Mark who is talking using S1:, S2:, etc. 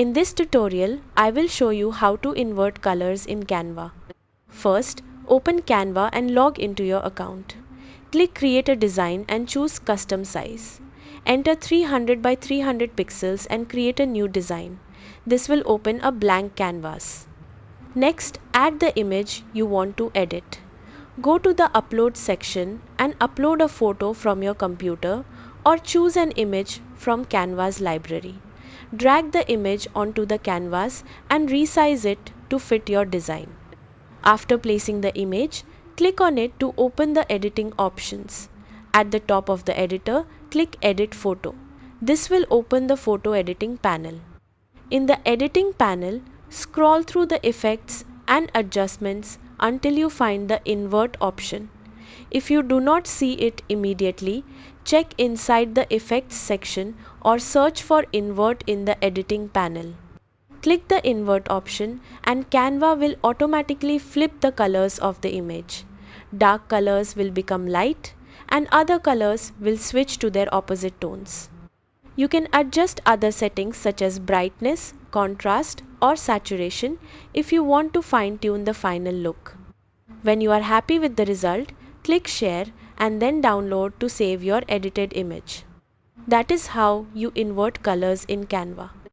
S1: In this tutorial, I will show you how to invert colors in Canva. First, open Canva and log into your account. Click Create a Design and choose Custom Size. Enter 300 by 300 pixels and create a new design. This will open a blank canvas. Next, add the image you want to edit. Go to the Upload section and upload a photo from your computer or choose an image from Canva's library. Drag the image onto the canvas and resize it to fit your design. After placing the image, click on it to open the editing options. At the top of the editor, click Edit Photo. This will open the photo editing panel. In the editing panel, scroll through the effects and adjustments until you find the invert option. If you do not see it immediately, check inside the effects section or search for invert in the editing panel. Click the invert option and Canva will automatically flip the colors of the image. Dark colors will become light and other colors will switch to their opposite tones. You can adjust other settings such as brightness, contrast or saturation if you want to fine-tune the final look. When you are happy with the result, click Share and then download to save your edited image. That is how you invert colors in Canva.